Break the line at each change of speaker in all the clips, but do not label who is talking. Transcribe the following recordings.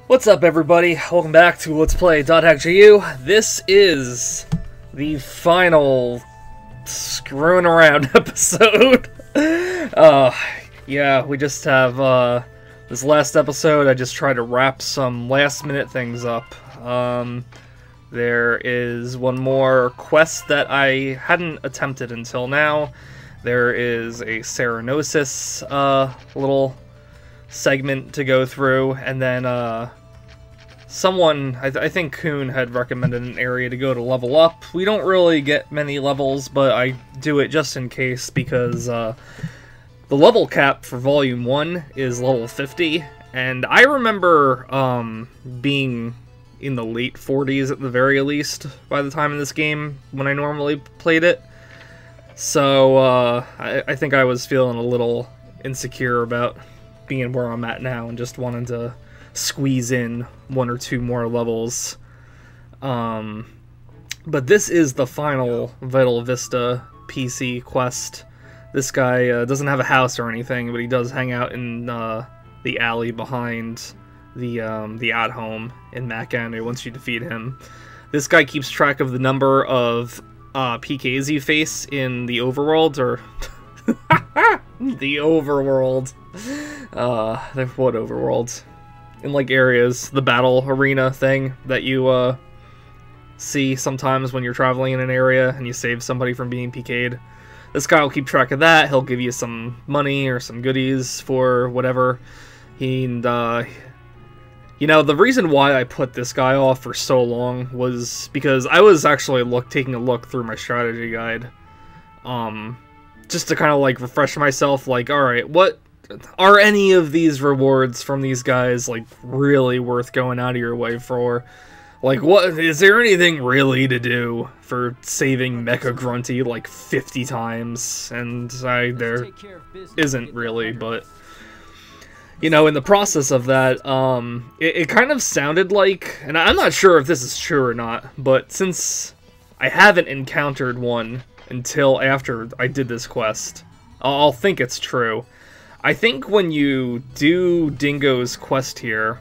What's up, everybody? Welcome back to Let's Play .hack.gu. This is the final screwing around episode. Yeah, we just have this last episode. I just tried to wrap some last-minute things up. There is one more quest that I hadn't attempted until now. There is a Ceranosis little segment to go through, and then someone, I think Kuhn had recommended an area to go to level up. We don't really get many levels, but I do it just in case because the level cap for Volume 1 is level 50, and I remember being in the late 40s at the very least by the time of this game when I normally played it. So I think I was feeling a little insecure about being where I'm at now and just wanted to squeeze in one or two more levels. But this is the final Vital Vista PC quest. This guy doesn't have a house or anything, but he does hang out in the alley behind the at-home in Macand once you defeat him. This guy keeps track of the number of PKs you face in the overworld, or the overworld. What overworld? In like areas, the battle arena thing that you see sometimes when you're traveling in an area and you save somebody from being PK'd. This guy will keep track of that. He'll give you some money or some goodies for whatever. You know, the reason why I put this guy off for so long was because I was actually taking a look through my strategy guide, just to kind of like refresh myself, like, alright, what are any of these rewards from these guys like really worth going out of your way for? Like, what is there anything really to do for saving Mecha Grunty like 50 times? And there isn't really, but you know, in the process of that, it kind of sounded like, and I'm not sure if this is true or not, but since I haven't encountered one until after I did this quest, I'll think it's true. I think when you do Dingo's quest here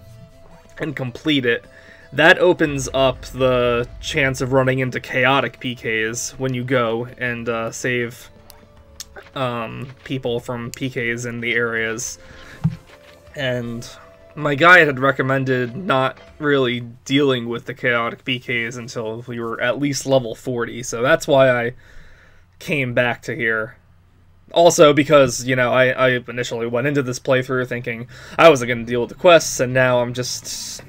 and complete it, that opens up the chance of running into chaotic PKs when you go and save people from PKs in the areas. And my guide had recommended not really dealing with the chaotic PKs until we were at least level 40, so that's why I came back to here. Also because, you know, I initially went into this playthrough thinking I wasn't going to deal with the quests, and now I'm just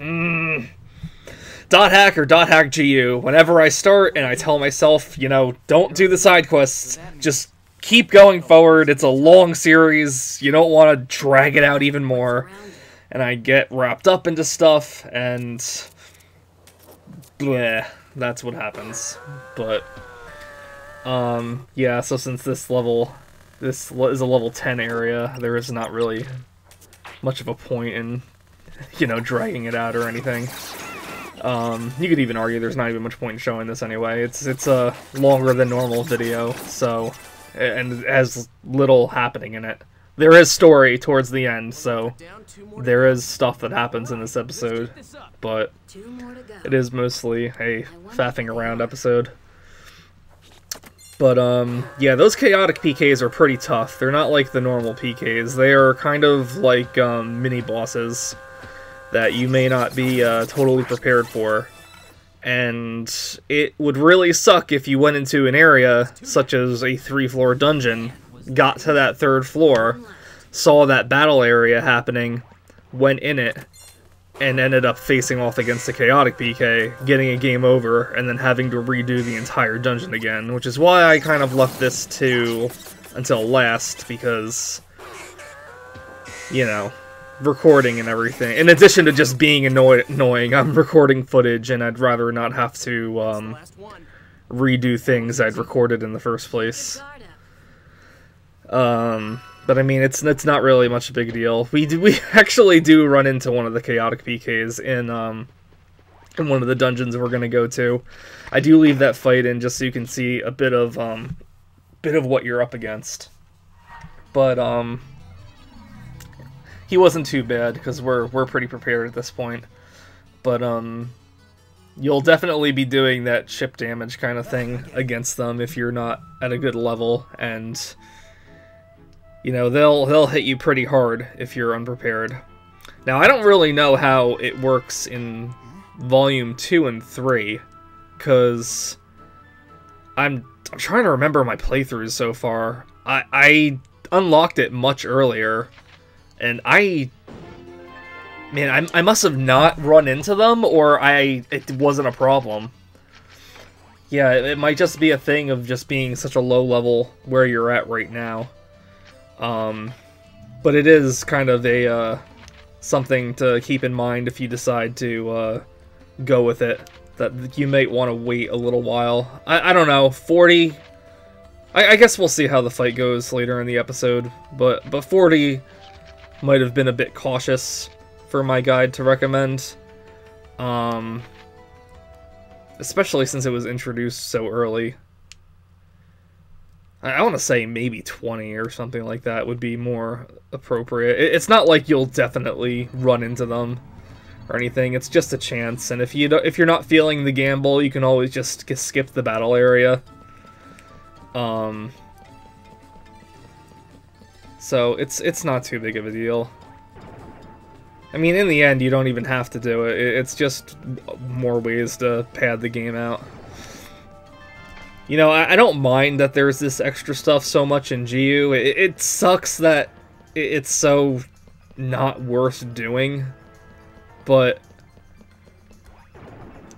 .hack or .hack.gu. Whenever I start and I tell myself, you know, don't do the side quests, just keep going forward. It's a long series. You don't want to drag it out even more. And I get wrapped up into stuff, and bleh, that's what happens. But yeah, so since this is a level 10 area, there is not really much of a point in, you know, dragging it out or anything. You could even argue there's not even much point in showing this anyway. It's a longer than normal video, so, and it has little happening in it. There is story towards the end, so there is stuff that happens in this episode, but it is mostly a faffing around episode. But, yeah, those chaotic PKs are pretty tough. They're not like the normal PKs. They are kind of like, mini-bosses that you may not be, totally prepared for. And it would really suck if you went into an area, such as a 3-floor dungeon, got to that 3rd floor, saw that battle area happening, went in it, and ended up facing off against a chaotic PK, getting a game over, and then having to redo the entire dungeon again, which is why I kind of left this until last, because, you know, recording and everything. In addition to just being annoying, I'm recording footage, and I'd rather not have to redo things I'd recorded in the first place. But I mean, it's not really much a big deal. We actually do run into one of the chaotic PKs in one of the dungeons we're gonna go to. I do leave that fight in just so you can see a bit of what you're up against. But he wasn't too bad because we're pretty prepared at this point. but you'll definitely be doing that chip damage kind of thing against them if you're not at a good level, and you know, they'll hit you pretty hard if you're unprepared. Now, I don't really know how it works in Volume 2 and 3, because I'm trying to remember my playthroughs so far. I unlocked it much earlier, and I must have not run into them, or it wasn't a problem. Yeah, it might just be a thing of just being such a low level where you're at right now. But it is kind of a something to keep in mind if you decide to go with it, that you might want to wait a little while. I don't know, 40... I guess we'll see how the fight goes later in the episode, but 40 might have been a bit cautious for my guide to recommend. Especially since it was introduced so early. I want to say maybe 20 or something like that would be more appropriate. It's not like you'll definitely run into them or anything. It's just a chance, and if you're not feeling the gamble, you can always just skip the battle area. So it's not too big of a deal. I mean, in the end, you don't even have to do it. It's just more ways to pad the game out. You know, I don't mind that there's this extra stuff so much in GU. It sucks that it's so not worth doing, but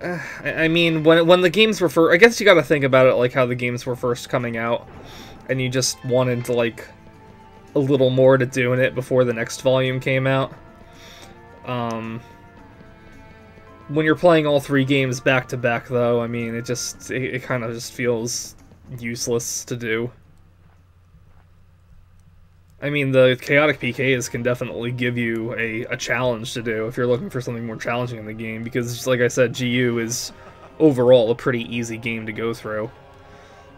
I mean, when the games were first, I guess you got to think about it like how the games were first coming out, and you just wanted to like a little more to do in it before the next volume came out. When you're playing all 3 games back to back, though, I mean, it kind of just feels useless to do. I mean, the chaotic PKs can definitely give you a challenge to do if you're looking for something more challenging in the game, because, just like I said, GU is overall a pretty easy game to go through.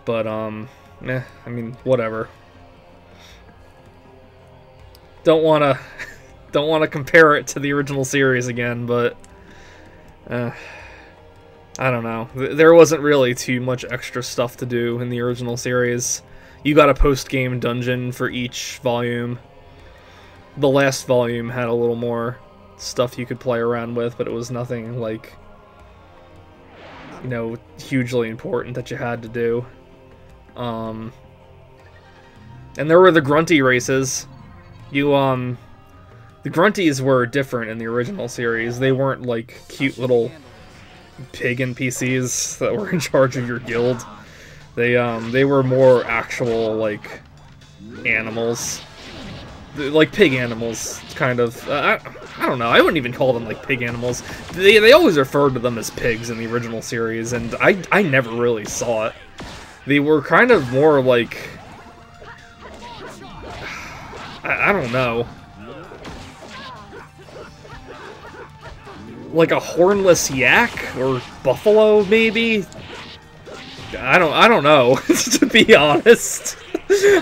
But, I mean, whatever. Don't wanna compare it to the original series again, but I don't know. There wasn't really too much extra stuff to do in the original series. You got a post-game dungeon for each volume. The last volume had a little more stuff you could play around with, but it was nothing, like, you know, hugely important that you had to do. And there were the grunty races. The grunties were different in the original series. They weren't like cute little pig NPCs that were in charge of your guild. They were more actual like animals, like pig animals, kind of. I don't know. I wouldn't even call them like pig animals. They always referred to them as pigs in the original series, and I never really saw it. They were kind of more like I don't know. Like a hornless yak or buffalo, maybe. I don't know. To be honest,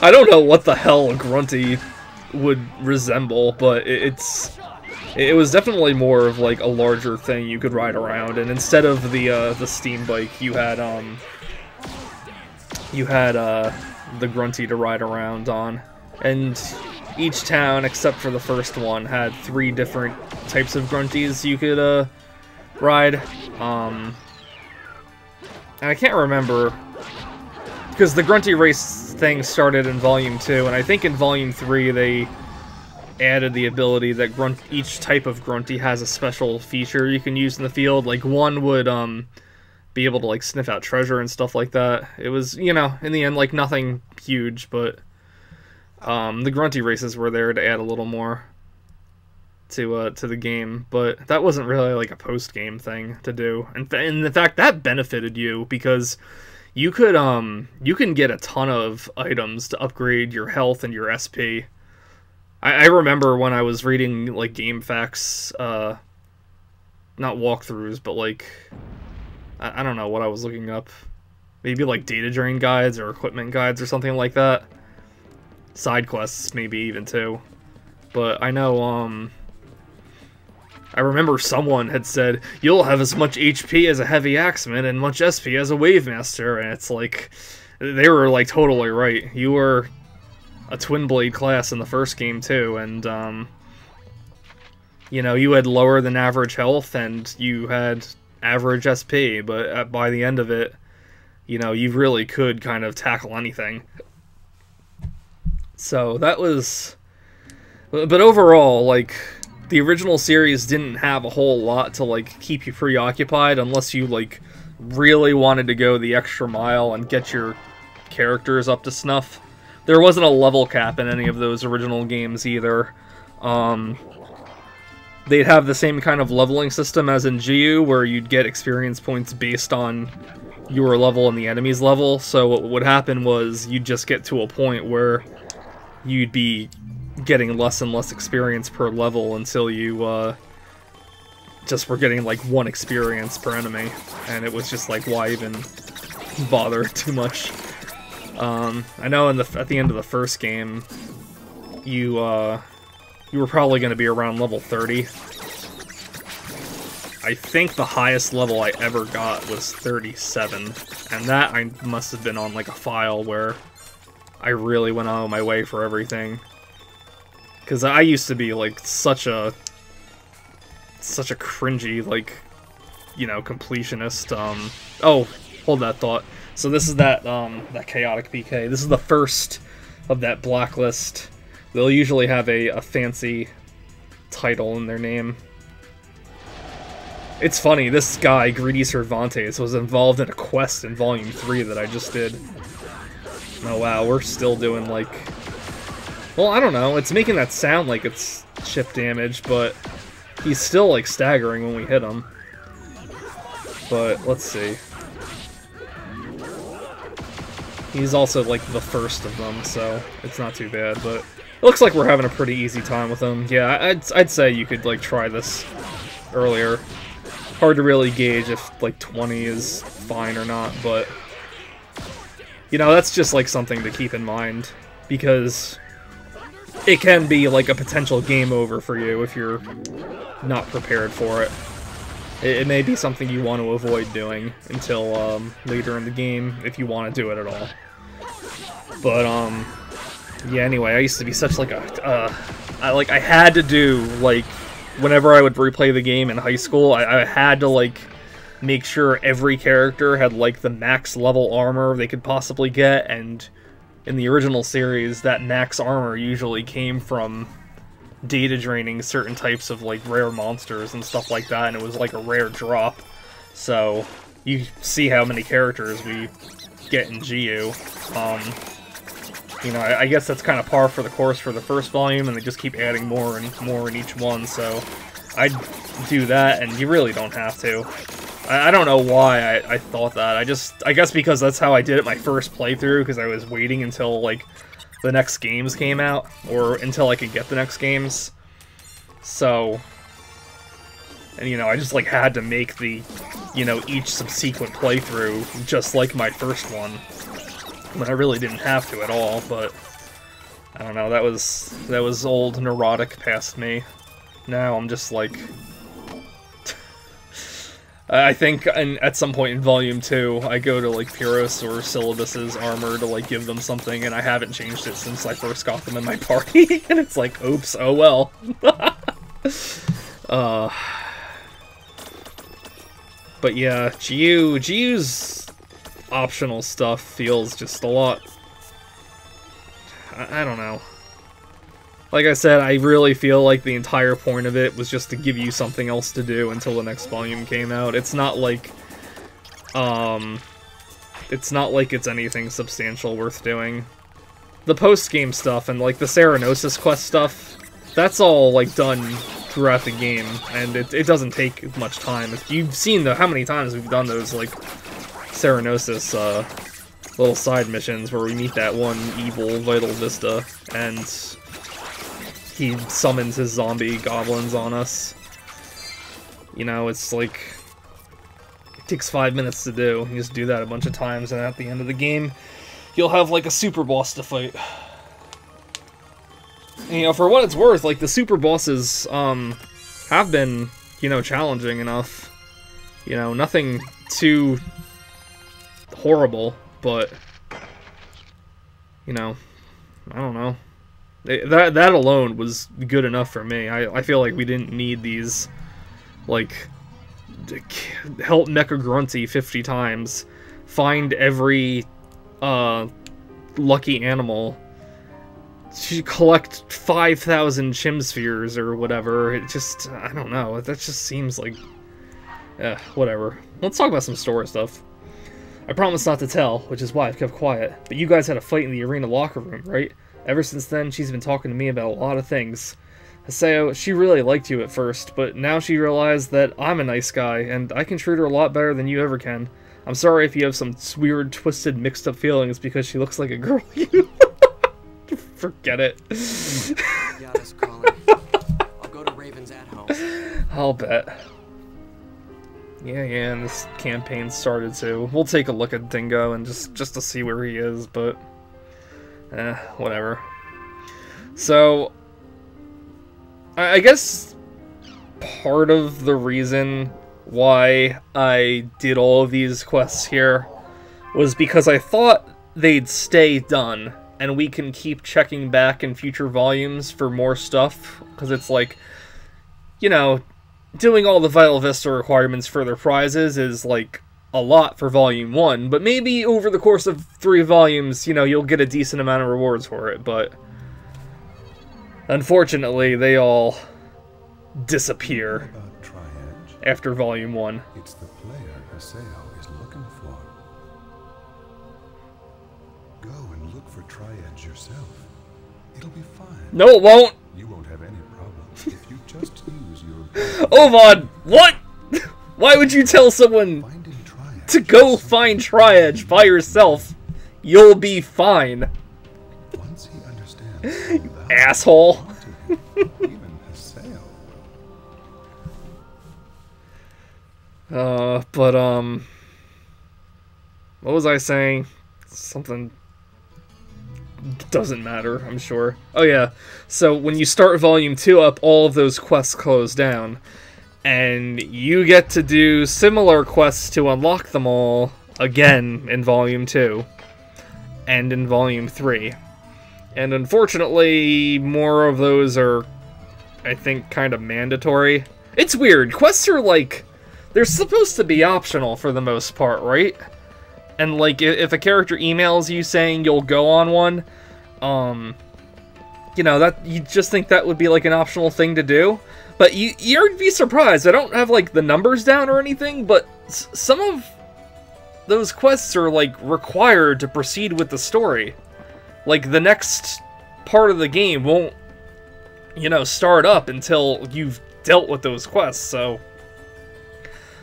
I don't know what the hell a grunty would resemble, but it was definitely more of like a larger thing you could ride around, and instead of the steam bike, you had the grunty to ride around on, and each town, except for the first one, had 3 different types of grunties you could ride. And I can't remember, because the grunty race thing started in Volume 2, and I think in Volume 3 they added the ability that each type of grunty has a special feature you can use in the field. Like, one would be able to like sniff out treasure and stuff like that. It was, you know, in the end, like nothing huge, but the grunty races were there to add a little more to the game, but that wasn't really like a post-game thing to do. And in fact, that benefited you, because you can get a ton of items to upgrade your health and your SP. I remember when I was reading like game facts, not walkthroughs, but like I don't know what I was looking up. Maybe like data drain guides or equipment guides or something like that. Side quests, maybe even too. But I know I remember someone had said, you'll have as much HP as a heavy axeman and much SP as a wave master, and it's like, they were like totally right. You were a twin blade class in the first game too, and you know, you had lower than average health and you had average SP, but by the end of it, you know, you really could kind of tackle anything. So that was, but overall, like, the original series didn't have a whole lot to like keep you preoccupied unless you like really wanted to go the extra mile and get your characters up to snuff. There wasn't a level cap in any of those original games either. They'd have the same kind of leveling system as in GU, where you'd get experience points based on your level and the enemy's level. So what would happen was you'd just get to a point where you'd be getting less and less experience per level until you just were getting like 1 experience per enemy, and it was just like, why even bother too much? I know at the end of the first game, you were probably going to be around level 30. I think the highest level I ever got was 37, and that I must have been on like a file where I really went out of my way for everything. Because I used to be like such a cringy, like, you know, completionist. Oh, hold that thought. So this is that chaotic PK. This is the first of that blacklist. They'll usually have a fancy title in their name. It's funny, this guy, Greedy Cervantes, was involved in a quest in Volume 3 that I just did. Oh wow, we're still doing like... Well, I don't know, it's making that sound like it's chip damage, but he's still like staggering when we hit him. But, let's see. He's also like the first of them, so it's not too bad, but... It looks like we're having a pretty easy time with him. Yeah, I'd say you could like try this earlier. Hard to really gauge if like 20 is fine or not, but you know, that's just like something to keep in mind, because it can be like a potential game over for you if you're not prepared for it. It may be something you want to avoid doing until later in the game, if you want to do it at all. But yeah, anyway, I used to be such like a, I had to do, like, whenever I would replay the game in high school, I had to, like, make sure every character had, like, the max level armor they could possibly get, and in the original series, that max armor usually came from data draining certain types of, like, rare monsters and stuff like that, and it was, like, a rare drop. So, you see how many characters we get in GU. You know, I guess that's kind of par for the course for the first volume, and they just keep adding more and more in each one, so I'd do that, and you really don't have to. I don't know why I thought that. I guess because that's how I did it my first playthrough, because I was waiting until, like, the next games came out, or until I could get the next games. So, and, you know, I just, like, had to make the, you know, each subsequent playthrough just like my first one. When I really didn't have to at all, but I don't know, that was old neurotic past me. Now I'm just like... I think at some point in Volume 2, I go to like Pyrrhus or Syllabus's armor to like give them something, and I haven't changed it since I first got them in my party, and it's like, oops, oh well. But yeah, GU's optional stuff feels just a lot... I don't know. Like I said, I really feel like the entire point of it was just to give you something else to do until the next volume came out. It's not like... it's anything substantial worth doing. The post-game stuff and, like, the Serenosis quest stuff, that's all, like, done throughout the game, and it doesn't take much time. You've seen how many times we've done those, like, Serenosis, little side missions where we meet that one evil Vital Vista, and he summons his zombie goblins on us. You know, it's like... it takes 5 minutes to do. You just do that a bunch of times, and at the end of the game, you'll have, like, a super boss to fight. And, you know, for what it's worth, like, the super bosses, have been you know, challenging enough. You know, nothing too horrible, but, you know, I don't know. That alone was good enough for me. I feel like we didn't need these, like, help Mecha Grunty 50 times, find every lucky animal, collect 5,000 Chimspheres or whatever. It just, I don't know, that just seems like, whatever. Let's talk about some story stuff. I promised not to tell, which is why I've kept quiet, but you guys had a fight in the arena locker room, right? Ever since then, she's been talking to me about a lot of things. Haseo, she really liked you at first, but now she realized that I'm a nice guy, and I can treat her a lot better than you ever can. I'm sorry if you have some weird, twisted, mixed-up feelings because she looks like a girl you... Forget it.
Yada's calling. I'll go to Raven's at home.
I'll bet. Yeah, and this campaign started too. We'll take a look at Dingo and just to see where he is, but whatever. So I guess part of the reason why I did all of these quests here was because I thought they'd stay done and we can keep checking back in future volumes for more stuff, because it's like, you know, doing all the Vital Vista requirements for their prizes is, like, a lot for Volume 1, but maybe over the course of 3 volumes, you know, you'll get a decent amount of rewards for it, but unfortunately, they all disappear after Volume 1.
It's the player Haseo is looking for. Go and look for triads yourself. It'll be fine.
No, it won't!
You won't have any problems if you just use your...
Ovan, what? Why would you tell someone to go find triads by yourself? You'll be fine.
Once he understands,
asshole.
Even Haseo will.
What was I saying? Something doesn't matter, I'm sure. Oh yeah, so when you start Volume 2 up, all of those quests close down, and you get to do similar quests to unlock them all again in Volume 2, and in Volume 3. And unfortunately, more of those are, I think, kind of mandatory. It's weird, quests are like, they're supposed to be optional for the most part, right? And, like, if a character emails you saying you'll go on one, you know, that you just think that would be, like, an optional thing to do. But you'd be surprised. I don't have, like, the numbers down or anything, but some of those quests are, like, required to proceed with the story. Like, the next part of the game won't, you know, start up until you've dealt with those quests, so...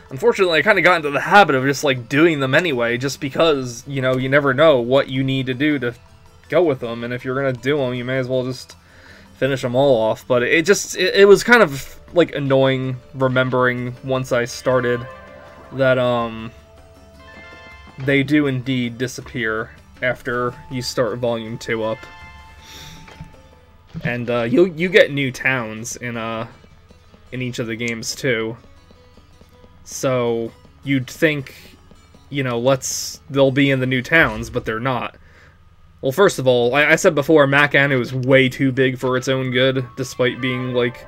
Unfortunately, I kind of got into the habit of just, like, doing them anyway, just because, you know, you never know what you need to do to go with them, and if you're gonna do them, you may as well just finish them all off. But it was kind of, like, annoying remembering once I started that, they do indeed disappear after you start Volume 2 up. And, you get new towns in each of the games, too. So, you'd think, you know, they'll be in the new towns, but they're not. Well, first of all, I said before, Mac Anu is way too big for its own good, despite being, like,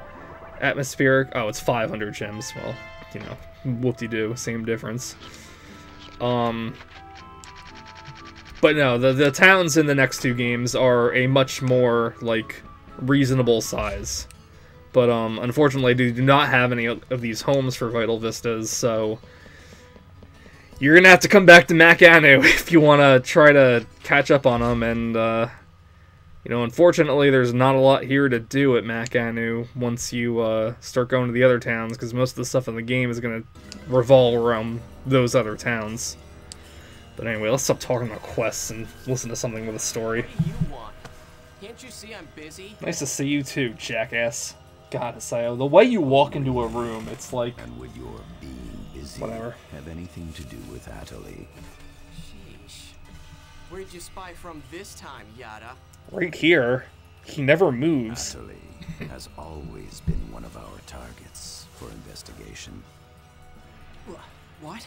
atmospheric. Oh, it's 500 gems. Well, you know, whoop-de-doo, same difference. But no, the towns in the next 2 games are a much more, like, reasonable size. But, unfortunately, they do not have any of these homes for Vital Vistas, so... You're gonna have to come back to Mac Anu if you want to try to catch up on them, and, you know, unfortunately, there's not a lot here to do at Mac Anu once you, start going to the other towns, because most of the stuff in the game is gonna revolve around those other towns. But anyway, let's stop talking about quests and listen to something with a story.
What do you want? Can't you see I'm busy?
Nice to see you too, jackass. God, Haseo, the way you walk into a room, it's like...
And would your being busy
whatever.
have anything to do with Atali?
Sheesh. Where'd you spy from this time, Yada?
Right here. He never moves.
Atali has always been one of our targets. for investigation.
What?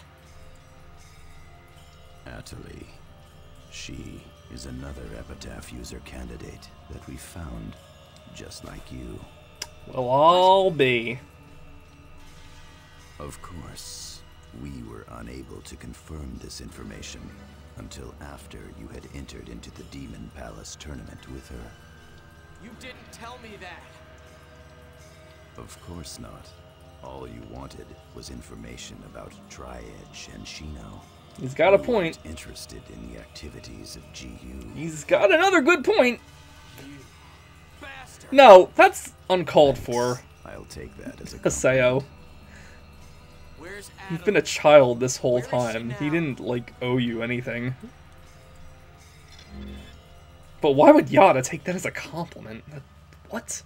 Atali. She is another Epitaph user candidate that we found, just like you.
Well, I'll be.
Of course, we were unable to confirm this information until after you had entered into the Demon Palace tournament with her.
You didn't tell me that.
Of course not. All you wanted was information about Tri-Edge and Shino.
He's got a
You
point.
weren't interested in the activities of GU.
He's got another good point.
You bastard.
No, that's uncalled for,
I'll take that as a
Haseo.
Where's Adam?
He's been a child this whole
Where is she
time. He
now?
didn't, like, owe you anything. But why would Yada take that as a compliment? What?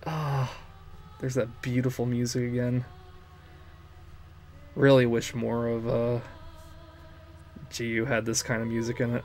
Ah, there's that beautiful music again. Really wish more of GU had this kind of music in it.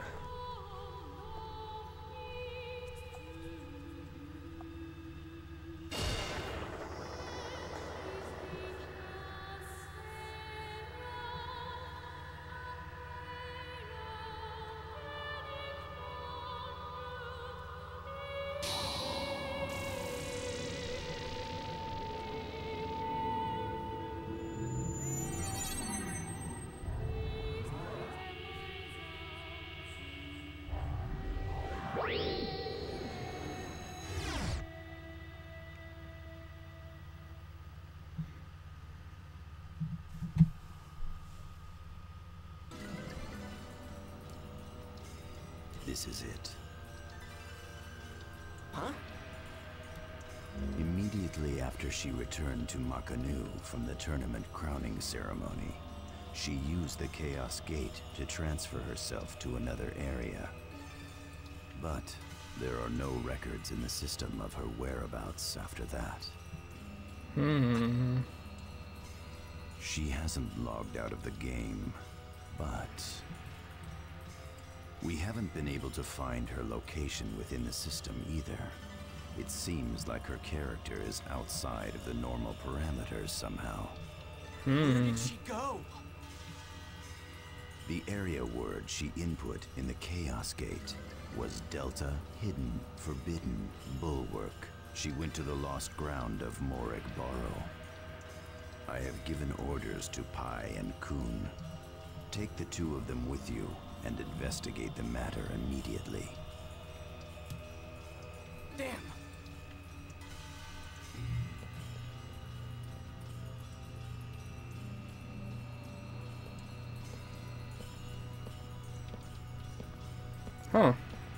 This is it.
Huh?
Immediately after she returned to Makanu from the tournament crowning ceremony, she used the Chaos Gate to transfer herself to another area. But there are no records in the system of her whereabouts after that. She hasn't logged out of the game, but we haven't been able to find her location within the system either. It seems like her character is outside of the normal parameters somehow.
Where did she go?
The area word she input in the Chaos Gate was Delta Hidden Forbidden Bulwark. She went to the lost ground of Morag Barrow. I have given orders to Pai and Kun. Take the two of them with you and investigate the matter immediately.
Damn.
Huh.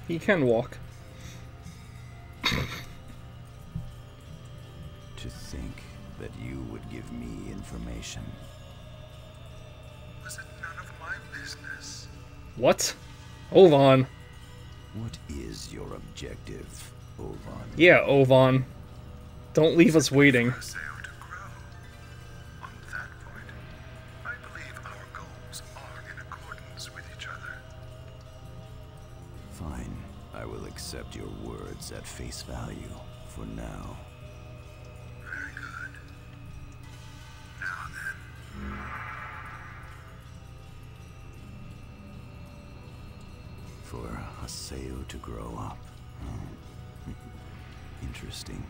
He can walk.
To think that you would give me information.
Was it none of my business?
What? Ovan.
What is your objective, Ovan?
Yeah, Ovan. Don't leave us waiting.
For Haseo to grow. On that point, I believe our goals are in accordance with each other.
Fine. I will accept your words at face value for now.
Very good. Now then.
For Haseo to grow up. Oh. Interesting.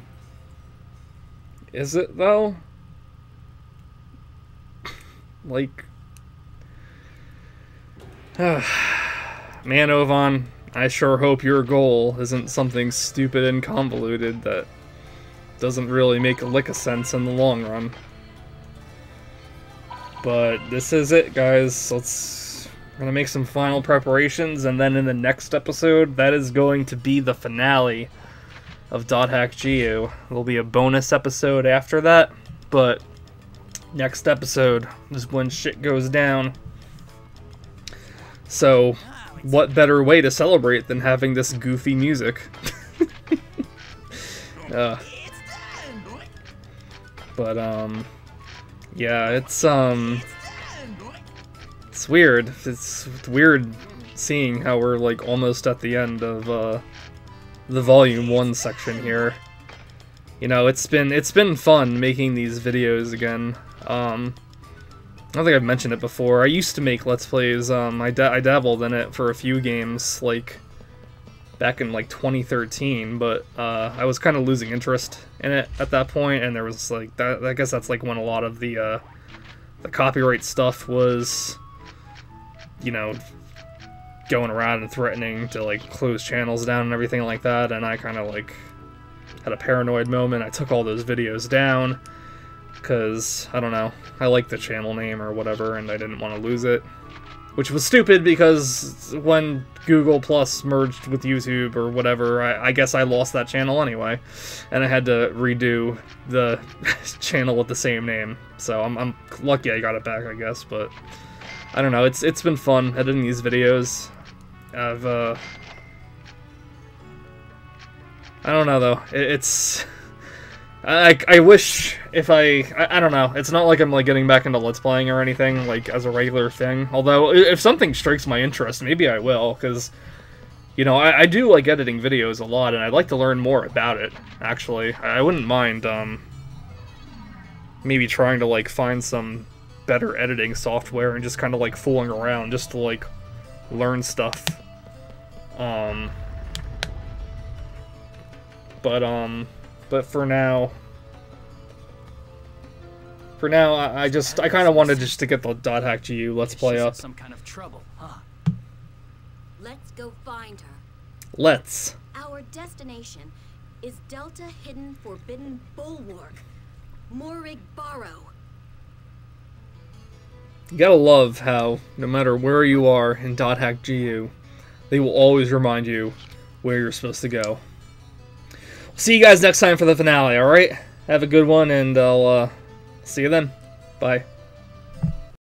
Is it, though? Like... Man, Ovan, I sure hope your goal isn't something stupid and convoluted that doesn't really make a lick of sense in the long run. But this is it, guys. We're gonna make some final preparations, and then in the next episode, that is going to be the finale of Dot Hack GU. There'll be a bonus episode after that, but next episode is when shit goes down. So, what better way to celebrate than having this goofy music? Yeah, it's weird. It's weird seeing how we're like almost at the end of the Volume 1 section here. You know, it's been fun making these videos again. I don't think I've mentioned it before. I used to make Let's Plays. I dabbled in it for a few games, like back in like 2013, but I was kind of losing interest in it at that point, and there was like that. I guess that's like when a lot of the copyright stuff was, you know, going around and threatening to like close channels down and everything like that, and I kind of like had a paranoid moment. I took all those videos down because, I don't know, I liked the channel name or whatever, and I didn't want to lose it. Which was stupid because when Google Plus merged with YouTube or whatever, I guess I lost that channel anyway. And I had to redo the channel with the same name. So I'm lucky I got it back, I guess, but I don't know, it's been fun editing these videos. I don't know though, it's... I wish if I don't know, it's not like I'm like getting back into Let's Playing or anything, like as a regular thing, although if something strikes my interest, maybe I will, because, you know, I do like editing videos a lot, and I'd like to learn more about it, actually. I wouldn't mind, maybe trying to like find some better editing software and just kind of like fooling around just to like learn stuff. But for now, I kind of wanted just to get the .hack.gu Let's Play up.
Some kind of trouble, huh?
Let's go find her.
Let's.
Our destination is Delta Hidden Forbidden Bulwark, Morrig Barrow.
You gotta love how, no matter where you are in .hack.gu, they will always remind you where you're supposed to go. See you guys next time for the finale, alright? Have a good one, and I'll see you then. Bye.